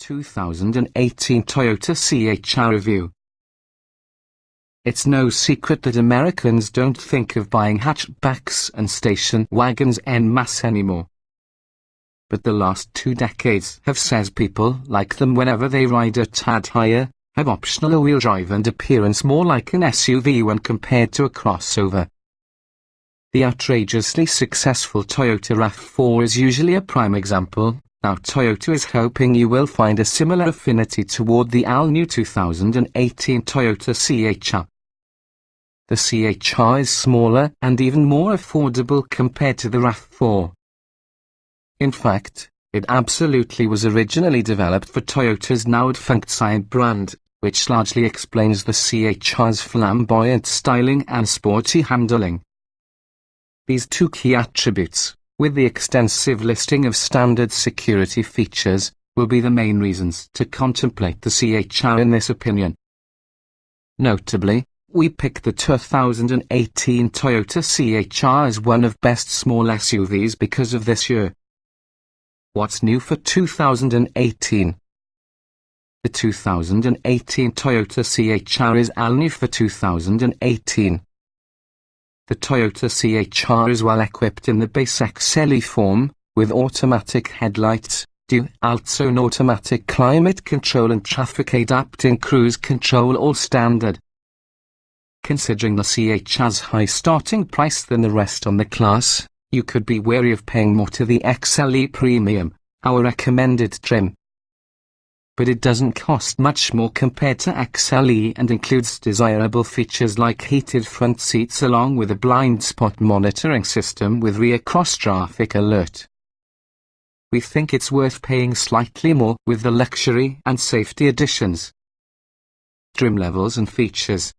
2018 Toyota C-HR review. It's no secret that Americans don't think of buying hatchbacks and station wagons en masse anymore. But the last 2 decades have said people like them whenever they ride a tad higher, have optional all-wheel drive and appearance more like an SUV when compared to a crossover. The outrageously successful Toyota RAV4 is usually a prime example. Now Toyota is hoping you will find a similar affinity toward the all-new 2018 Toyota C-HR. The C-HR is smaller and even more affordable compared to the RAV4. In fact, it absolutely was originally developed for Toyota's now defunct brand, which largely explains the C-HR's flamboyant styling and sporty handling. These 2 key attributes, with the extensive listing of standard security features, will be the main reasons to contemplate the C-HR in this opinion. Notably, we picked the 2018 Toyota C-HR as one of best small SUVs because of this year. What's new for 2018? The 2018 Toyota C-HR is all new for 2018. The Toyota C-HR is well equipped in the base XLE form, with automatic headlights, dual-zone automatic climate control and traffic-adapting cruise control all standard. Considering the C-HR's high starting price than the rest on the class, you could be wary of paying more to the XLE Premium, our recommended trim. But it doesn't cost much more compared to XLE and includes desirable features like heated front seats along with a blind spot monitoring system with rear cross-traffic alert. We think it's worth paying slightly more with the luxury and safety additions. Trim levels and features.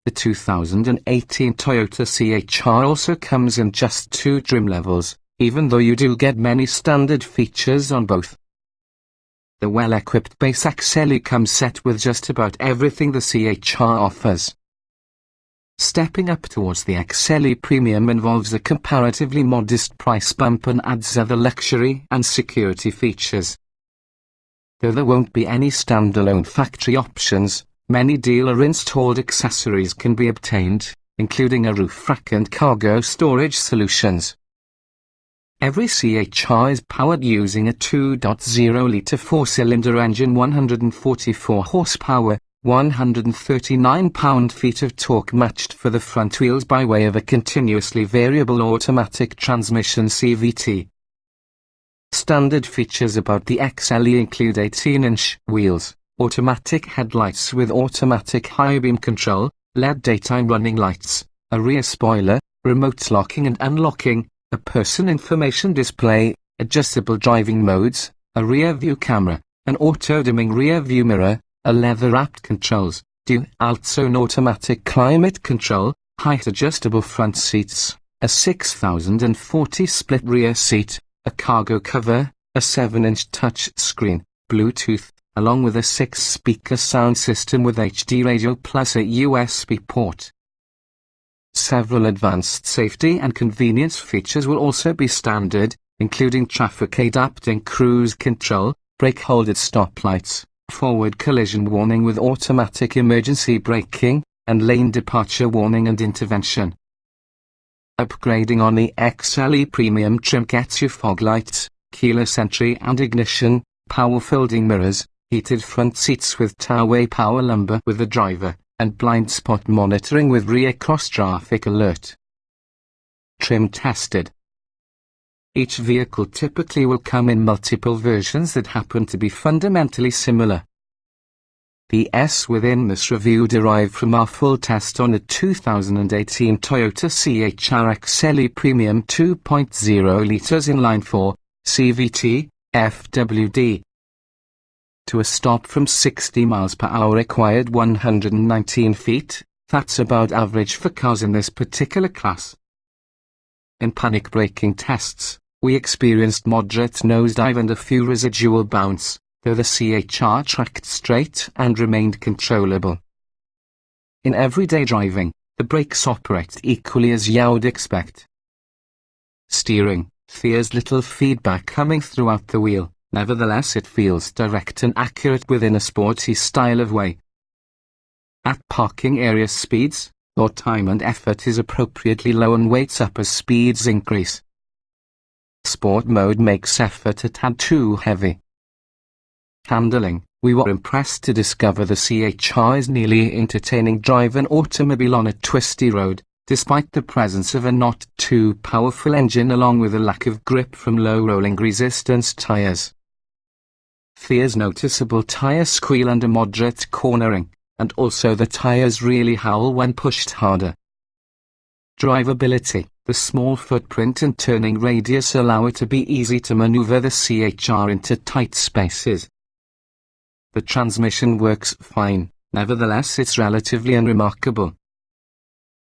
The 2018 Toyota C-HR also comes in just 2 trim levels, even though you do get many standard features on both. The well-equipped base XLE comes set with just about everything the C-HR offers. Stepping up towards the XLE Premium involves a comparatively modest price bump and adds other luxury and security features. Though there won't be any standalone factory options, many dealer-installed accessories can be obtained, including a roof rack and cargo storage solutions. Every C-HR is powered using a 2.0-litre 4-cylinder engine, 144 horsepower, 139 pound-feet of torque matched for the front wheels by way of a continuously variable automatic transmission CVT. Standard features about the XLE include 18-inch wheels, automatic headlights with automatic high beam control, LED daytime running lights, a rear spoiler, remote locking and unlocking, a person information display, adjustable driving modes, a rear view camera, an auto-dimming rear view mirror, a leather-wrapped controls, dual-zone automatic climate control, height-adjustable front seats, a 6040 split rear seat, a cargo cover, a 7-inch touch screen, Bluetooth, along with a 6-speaker sound system with HD radio plus a USB port. Several advanced safety and convenience features will also be standard, including traffic-adapting cruise control, brake-hold at stoplights, forward collision warning with automatic emergency braking, and lane departure warning and intervention. Upgrading on the XLE Premium trim gets you fog lights, keyless entry and ignition, power folding mirrors, heated front seats with two-way power lumbar with the driver, and blind spot monitoring with rear cross-traffic alert. Trim tested. Each vehicle typically will come in multiple versions that happen to be fundamentally similar. The S within this review derived from our full test on a 2018 Toyota C-HR XLE Premium 2.0 litres inline-4, CVT, FWD. To a stop from 60 miles per hour required 119 feet, that's about average for cars in this particular class. In panic braking tests, we experienced moderate nosedive and a few residual bounce, though the C-HR tracked straight and remained controllable. In everyday driving, the brakes operate equally as you'd expect. Steering, there's little feedback coming throughout the wheel, nevertheless it feels direct and accurate within a sporty style of way. At parking area speeds, your time and effort is appropriately low and weights up as speeds increase. Sport mode makes effort a tad too heavy. Handling, we were impressed to discover the C-HR is nearly entertaining drive an automobile on a twisty road, despite the presence of a not too powerful engine along with a lack of grip from low rolling resistance tires. There's noticeable tire squeal under moderate cornering, and also the tires really howl when pushed harder. Drivability, the small footprint and turning radius allow it to be easy to maneuver the C-HR into tight spaces. The transmission works fine, nevertheless it's relatively unremarkable.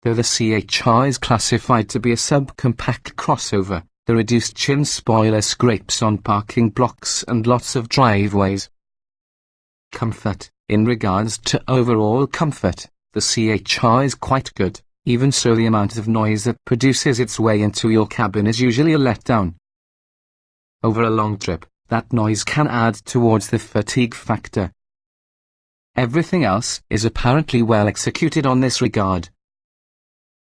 Though the C-HR is classified to be a subcompact crossover, the reduced chin spoiler scrapes on parking blocks and lots of driveways. Comfort, in regards to overall comfort, the C-HR is quite good, even so the amount of noise that produces its way into your cabin is usually a letdown. Over a long trip, that noise can add towards the fatigue factor. Everything else is apparently well executed on this regard.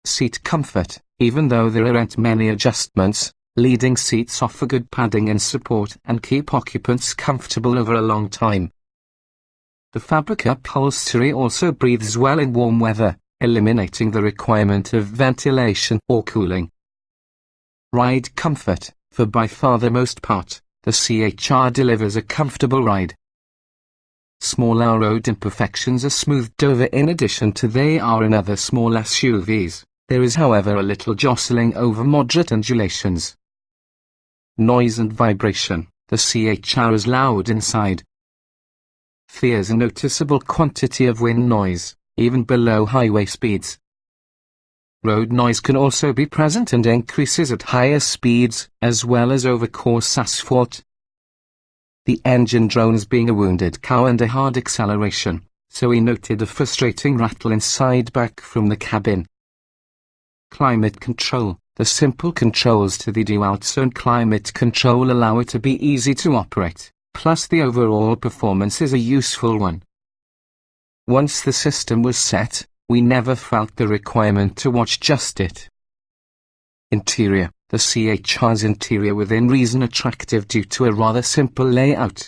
Seat comfort, even though there aren't many adjustments, leading seats offer good padding and support and keep occupants comfortable over a long time. The fabric upholstery also breathes well in warm weather, eliminating the requirement of ventilation or cooling. Ride comfort, for by far the most part, the C-HR delivers a comfortable ride. Smaller road imperfections are smoothed over in addition to they are in other small SUVs. There is however a little jostling over moderate undulations. Noise and vibration, the C-HR is loud inside. There's a noticeable quantity of wind noise, even below highway speeds. Road noise can also be present and increases at higher speeds, as well as over coarse asphalt. The engine drones being a wounded cow under hard acceleration, so we noted a frustrating rattle inside back from the cabin. Climate control, the simple controls to the dual zone climate control allow it to be easy to operate, plus the overall performance is a useful one. Once the system was set, we never felt the requirement to watch just it. Interior, the C-HR's interior within reason attractive due to a rather simple layout.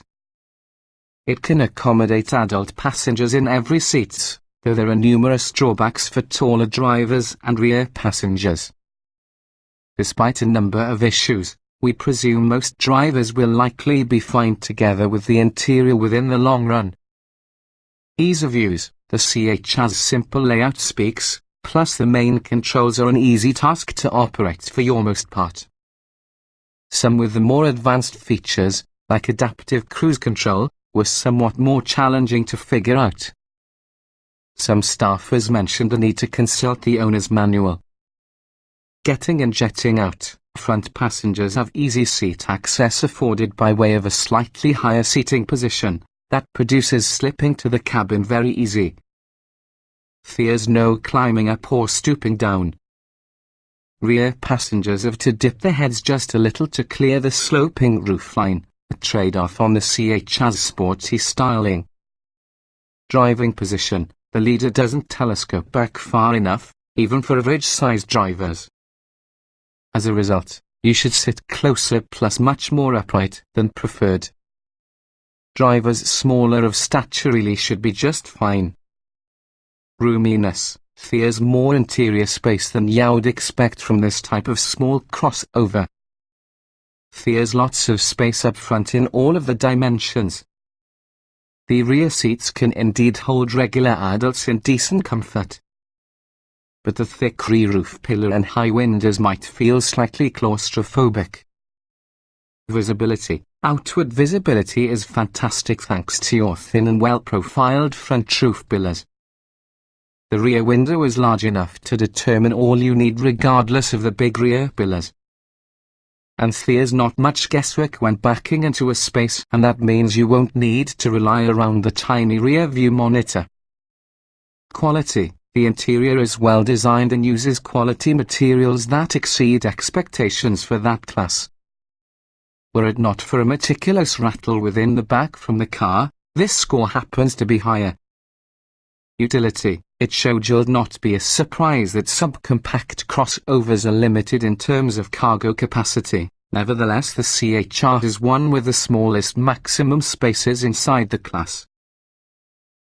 It can accommodate adult passengers in every seat, though there are numerous drawbacks for taller drivers and rear passengers. Despite a number of issues, we presume most drivers will likely be fine together with the interior within the long run. Ease of use, the C-HR's simple layout speaks, plus the main controls are an easy task to operate for your most part. Some with the more advanced features, like adaptive cruise control, were somewhat more challenging to figure out. Some staffers mentioned the need to consult the owner's manual. Getting and jetting out, front passengers have easy seat access afforded by way of a slightly higher seating position, that produces slipping to the cabin very easy. There's no climbing up or stooping down. Rear passengers have to dip their heads just a little to clear the sloping roofline, a trade-off on the C-HR's sporty styling. Driving position, the leader doesn't telescope back far enough, even for average-sized drivers. As a result, you should sit closer plus much more upright than preferred. Drivers smaller of stature really should be just fine. Roominess, there's more interior space than you'd expect from this type of small crossover. There's lots of space up front in all of the dimensions. The rear seats can indeed hold regular adults in decent comfort. But the thick rear roof pillar and high windows might feel slightly claustrophobic. Visibility, outward visibility is fantastic thanks to your thin and well-profiled front roof pillars. The rear window is large enough to determine all you need regardless of the big rear pillars. And there's not much guesswork when backing into a space, and that means you won't need to rely around the tiny rear view monitor. Quality, the interior is well designed and uses quality materials that exceed expectations for that class. were it not for a meticulous rattle within the back from the car, this score happens to be higher. Utility. It should not be a surprise that subcompact crossovers are limited in terms of cargo capacity. Nevertheless, the C-HR is one with the smallest maximum spaces inside the class.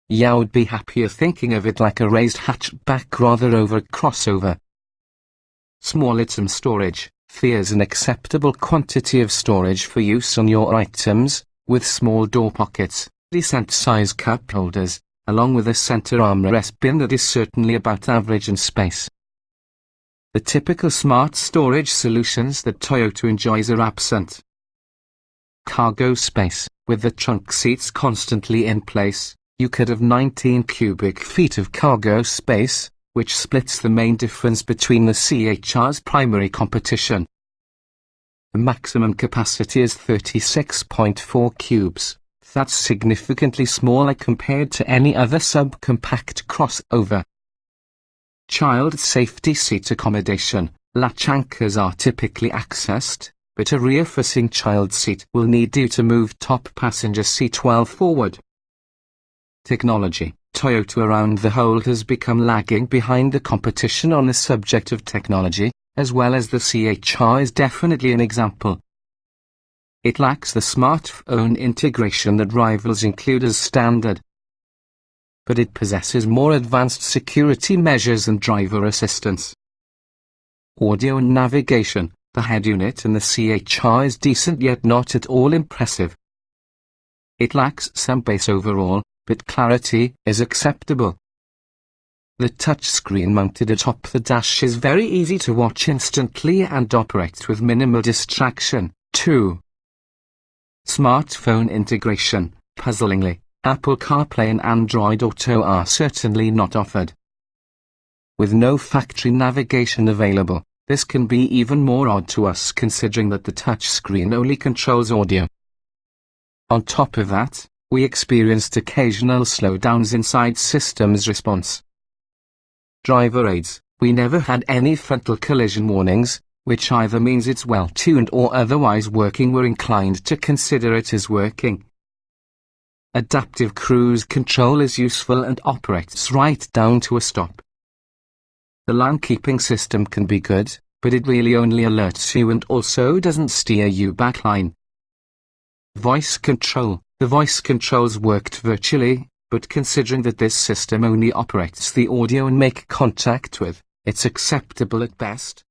You'd be happier thinking of it like a raised hatchback rather over a crossover. Small item storage. There's an acceptable quantity of storage for use on your items, with small door pockets, decent-size cup holders, along with a center armrest bin that is certainly about average in space. The typical smart storage solutions that Toyota enjoys are absent. Cargo space. With the trunk seats constantly in place, you could have 19 cubic feet of cargo space, which splits the main difference between the C-HR's primary competition. The maximum capacity is 36.4 cubes. That's significantly smaller compared to any other subcompact crossover. Child safety seat accommodation. Latch anchors are typically accessed, but a rear-facing child seat will need you to move top passenger seat well forward. Technology. Toyota around the world has become lagging behind the competition on the subject of technology, as well as the C-HR is definitely an example. It lacks the smartphone integration that rivals include as standard. But it possesses more advanced security measures and driver assistance. Audio and navigation. The head unit in the C-HR is decent yet not at all impressive. It lacks some bass overall, but clarity is acceptable. The touchscreen mounted atop the dash is very easy to watch instantly and operates with minimal distraction. 2. Smartphone integration. Puzzlingly, Apple CarPlay and Android Auto are certainly not offered. With no factory navigation available, this can be even more odd to us considering that the touchscreen only controls audio. On top of that, we experienced occasional slowdowns inside systems response. Driver aids. We never had any frontal collision warnings, which either means it's well tuned or otherwise working. We're inclined to consider it as working. Adaptive cruise control is useful and operates right down to a stop. The lane keeping system can be good, but it really only alerts you and also doesn't steer you backline. Voice control. The voice controls worked virtually, but considering that this system only operates the audio and make contact with, it's acceptable at best.